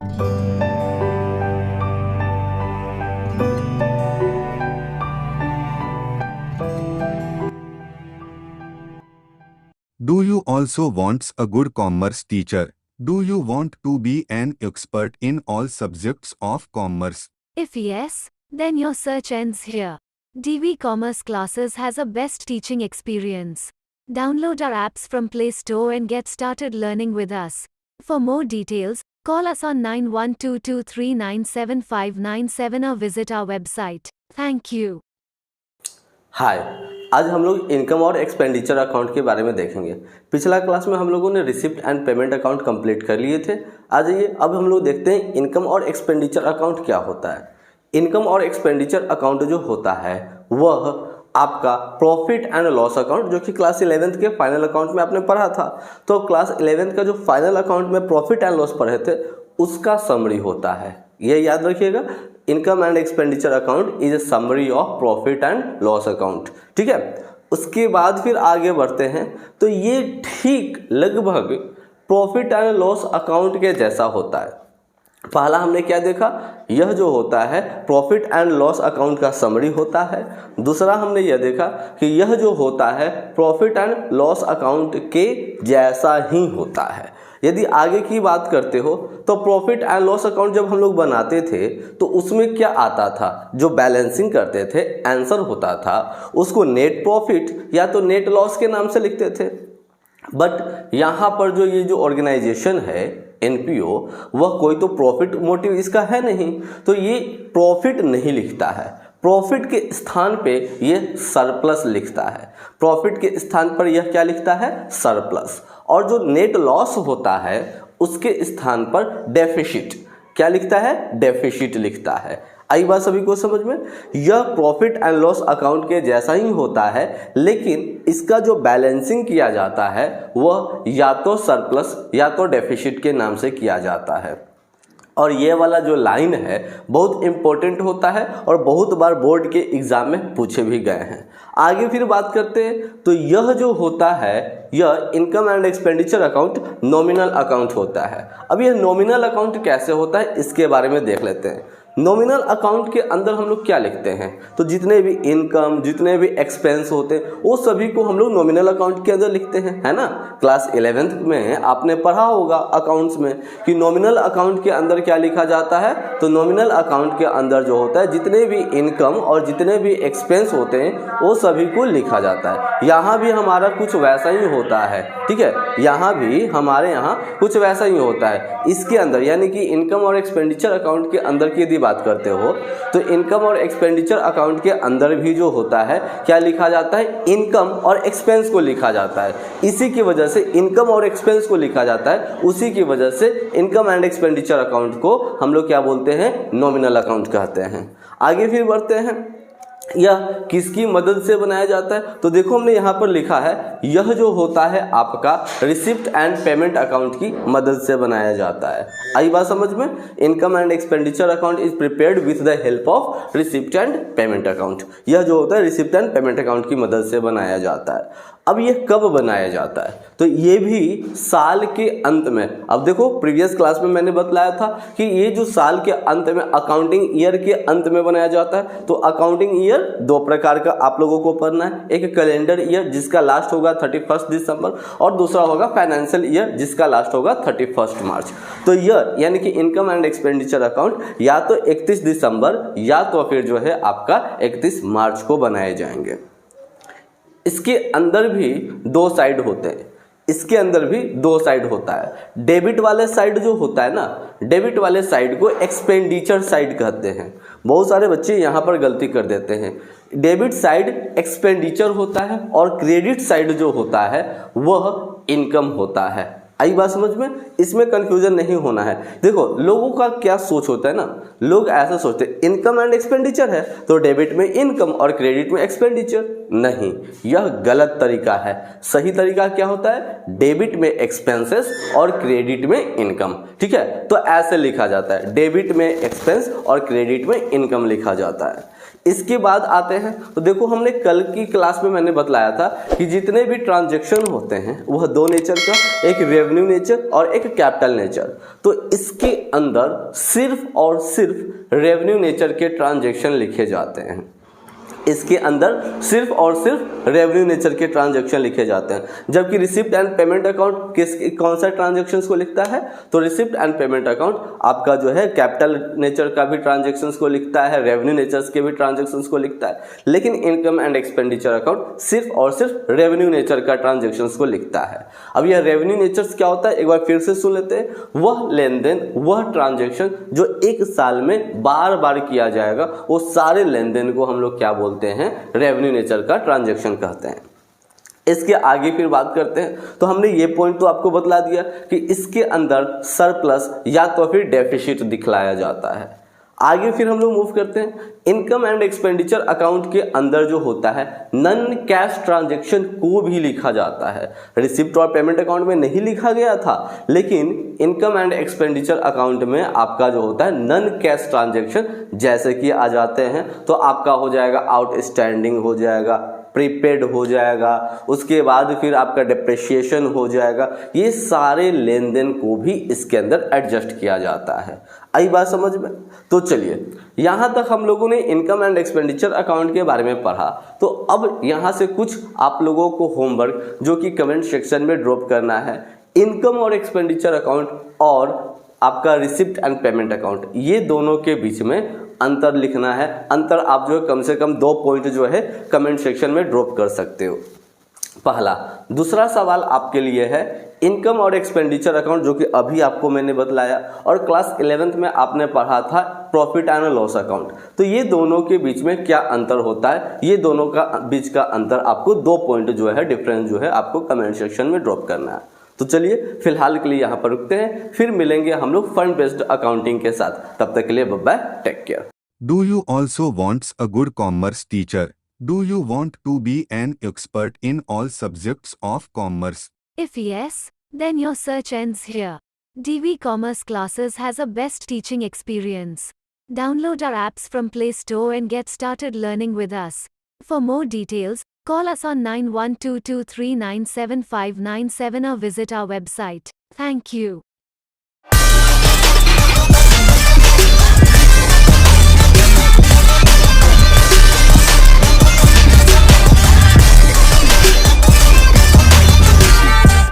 Do you also want a good commerce teacher? Do you want to be an expert in all subjects of commerce? If yes, then your search ends here. DV Commerce Classes has a best teaching experience. Download our apps from Play Store and get started learning with us. For more details, call us on 9122397597 or visit our website. Thank you. हाय, आज हम लोग income और expenditure account के बारे में देखेंगे। पिछला class में हम लोगों ने receipt and payment account complete कर लिए थे। आ जाइए अब हम लोग देखते हैं इनकम और एक्सपेंडिचर अकाउंट क्या होता है। इनकम और एक्सपेंडिचर अकाउंट जो होता है वह आपका प्रॉफिट एंड लॉस अकाउंट, जो कि क्लास 11th के फाइनल अकाउंट में आपने पढ़ा था। तो क्लास 11th का जो फाइनल अकाउंट में प्रॉफिट एंड लॉस पढ़े थे उसका समरी होता है। ये याद रखिएगा, income and expenditure account is a summary of profit and loss account. ठीक है, उसके बाद फिर आगे बढ़ते हैं तो ये ठीक लगभग प्रॉफिट एंड लॉस अकाउंट के जैसा होता है। पहला हमने क्या देखा, यह जो होता है प्रॉफिट एंड लॉस अकाउंट का समरी होता है। दूसरा हमने यह देखा कि यह जो होता है प्रॉफिट एंड लॉस अकाउंट के जैसा ही होता है। यदि आगे की बात करते हो तो प्रॉफिट एंड लॉस अकाउंट जब हम लोग बनाते थे तो उसमें क्या आता था, जो बैलेंसिंग करते थे आंसर होता था उसको नेट प्रॉफिट या तो नेट लॉस के नाम से लिखते थे। बट यहाँ पर जो ये जो ऑर्गेनाइजेशन है एनपीओ, वह कोई तो प्रॉफिट मोटिव इसका है नहीं, तो ये प्रॉफिट नहीं लिखता है। प्रॉफिट के स्थान पे ये सरप्लस लिखता है। प्रॉफिट के स्थान पर यह क्या लिखता है, सरप्लस। और जो नेट लॉस होता है उसके स्थान पर डेफिसिट क्या लिखता है, डेफिसिट लिखता है। आई बात सभी को समझ में। यह प्रॉफिट एंड लॉस अकाउंट के जैसा ही होता है, लेकिन इसका जो बैलेंसिंग किया जाता है वह या तो सरप्लस या तो डेफिसिट के नाम से किया जाता है। और ये वाला जो लाइन है बहुत इंपॉर्टेंट होता है और बहुत बार बोर्ड के एग्जाम में पूछे भी गए हैं। आगे फिर बात करते हैं तो यह जो होता है यह income and expenditure account nominal account होता है। अब यह नॉमिनल अकाउंट कैसे होता है इसके बारे में देख लेते हैं। नॉमिनल अकाउंट के अंदर हम लोग क्या लिखते हैं, तो जितने भी इनकम जितने भी एक्सपेंस होते हैं वो सभी को हम लोग नॉमिनल अकाउंट के अंदर लिखते हैं, है ना। क्लास 11th में आपने पढ़ा होगा अकाउंट्स में कि नॉमिनल अकाउंट के अंदर क्या लिखा जाता है, तो नॉमिनल अकाउंट के अंदर जो होता है जितने भी इनकम और जितने भी एक्सपेंस होते हैं वो सभी को लिखा जाता है। यहाँ भी हमारा कुछ वैसा ही होता है। ठीक है, यहाँ भी हमारे यहाँ कुछ वैसा ही होता है। इसके अंदर यानी कि इनकम और एक्सपेंडिचर अकाउंट के अंदर की यदि बात करते हो तो इनकम और एक्सपेंडिचर अकाउंट के अंदर भी जो होता है क्या लिखा जाता है, इनकम और एक्सपेंस को लिखा जाता है। इसी की वजह से इनकम और एक्सपेंस को लिखा जाता है, उसी की वजह से इनकम एंड एक्सपेंडिचर अकाउंट को हम लोग क्या बोलते हैं, नॉमिनल अकाउंट कहते हैं। आगे फिर बढ़ते हैं, यह किसकी मदद से बनाया जाता है, तो देखो हमने यहाँ पर लिखा है यह जो होता है आपका रिसिप्ट एंड पेमेंट अकाउंट की मदद से बनाया जाता है। आई बात समझ में। Income and expenditure account is prepared with the help of receipt and payment account. यह जो होता है रिसिप्ट एंड पेमेंट अकाउंट की मदद से बनाया जाता है। अब यह कब बनाया जाता है, तो ये भी साल के अंत में। अब देखो प्रीवियस क्लास में मैंने बतलाया था कि ये जो साल के अंत में अकाउंटिंग ईयर के अंत में बनाया जाता है। तो अकाउंटिंग ईयर दो प्रकार का आप लोगों को पढ़ना है, एक कैलेंडर ईयर जिसका लास्ट होगा 31 दिसंबर और दूसरा होगा फाइनेंशियल ईयर जिसका लास्ट होगा 31 मार्च। तो यह यानी कि इनकम एंड एक्सपेंडिचर अकाउंट या तो 31 दिसंबर या तो फिर जो है आपका 31 मार्च को बनाए जाएंगे। इसके अंदर भी दो साइड होते हैं, इसके अंदर भी दो साइड होता है। डेबिट वाले साइड जो होता है ना, डेबिट वाले साइड को एक्सपेंडिचर साइड कहते हैं। बहुत सारे बच्चे यहाँ पर गलती कर देते हैं। डेबिट साइड एक्सपेंडिचर होता है और क्रेडिट साइड जो होता है वह इनकम होता है। आई बात समझ में, इसमें कंफ्यूजन नहीं होना है। देखो लोगों का क्या सोच होता है ना, लोग ऐसा सोचते हैं इनकम एंड एक्सपेंडिचर है तो डेबिट में इनकम और क्रेडिट में एक्सपेंडिचर। नहीं, यह गलत तरीका है। सही तरीका क्या होता है, डेबिट में एक्सपेंसेस और क्रेडिट में इनकम। ठीक है, तो ऐसे लिखा जाता है, डेबिट में एक्सपेंस और क्रेडिट में इनकम लिखा जाता है। इसके बाद आते हैं तो देखो हमने कल की क्लास में मैंने बतलाया था कि जितने भी ट्रांजैक्शन होते हैं वह दो नेचर का, एक रेवेन्यू नेचर और एक कैपिटल नेचर। तो इसके अंदर सिर्फ और सिर्फ रेवेन्यू नेचर के ट्रांजैक्शन लिखे जाते हैं। इसके अंदर सिर्फ और सिर्फ रेवेन्यू नेचर के ट्रांजैक्शन लिखे जाते हैं। जबकि रिसिप्ट एंड पेमेंट अकाउंट कौन सा ट्रांजैक्शंस को लिखता है, तो रिसिप्ट एंड पेमेंट अकाउंट आपका जो है कैपिटल नेचर का भी ट्रांजैक्शंस को लिखता है, रेवेन्यू नेचर्स के भी ट्रांजैक्शंस को लिखता है। लेकिन इनकम एंड एक्सपेंडिचर अकाउंट सिर्फ और सिर्फ रेवेन्यू नेचर का ट्रांजैक्शंस को लिखता है। अब यह रेवेन्यू नेचर्स क्या होता है, एक बार फिर से सुन लेते हैं। वह लेन देन, वह ट्रांजैक्शन जो एक साल में बार बार किया जाएगा, वो सारे लेन देन को हम लोग क्या बोलते हैं, रेवेन्यू नेचर का ट्रांजैक्शन कहते हैं। इसके आगे फिर बात करते हैं तो हमने ये पॉइंट तो आपको बतला दिया कि इसके अंदर सरप्लस या तो फिर डेफिसिट दिखलाया जाता है। आगे फिर हम लोग मूव करते हैं। इनकम एंड एक्सपेंडिचर अकाउंट के अंदर जो होता है नॉन कैश ट्रांजैक्शन को भी लिखा जाता है। रिसिप्ट और पेमेंट अकाउंट में नहीं लिखा गया था, लेकिन इनकम एंड एक्सपेंडिचर अकाउंट में आपका जो होता है नॉन कैश ट्रांजैक्शन जैसे कि आ जाते हैं तो आपका हो जाएगा आउटस्टैंडिंग हो जाएगा, प्रीपेड हो जाएगा, उसके बाद फिर आपका डिप्रिशिएशन हो जाएगा। ये सारे लेन देन को भी इसके अंदर एडजस्ट किया जाता है। आई बात समझ में? तो चलिए यहाँ तक हम लोगों ने इनकम एंड एक्सपेंडिचर अकाउंट के बारे में पढ़ा। तो अब यहाँ से कुछ आप लोगों को होमवर्क जो कि कमेंट सेक्शन में ड्रॉप करना है। इनकम और एक्सपेंडिचर अकाउंट और आपका रिसिप्ट एंड पेमेंट अकाउंट, ये दोनों के बीच में अंतर लिखना है। अंतर आप जो है कम से कम 2 पॉइंट जो है कमेंट सेक्शन में ड्रॉप कर सकते हो। पहला। दूसरा सवाल आपके लिए है इनकम और एक्सपेंडिचर अकाउंट, जो कि अभी आपको मैंने बतलाया, और क्लास 11th में आपने पढ़ा था प्रॉफिट एंड लॉस अकाउंट। तो ये दोनों के बीच में क्या अंतर होता है, ये दोनों का बीच का अंतर आपको 2 पॉइंट जो है डिफरेंस जो है आपको कमेंट सेक्शन में ड्रॉप करना है। तो चलिए फिलहाल के लिए यहाँ पर रुकते हैं, फिर मिलेंगे हम लोग फंड बेस्ड अकाउंटिंग के साथ। तब तक के लिए bye bye, take care. Do you also want a good commerce teacher? Do you want to be an expert in all subjects of commerce? If yes, then your search ends here. DV Commerce Classes has a best teaching experience. Download our apps from Play Store and get started learning with us. For more details, call us on 9122397597 or visit our website. Thank you.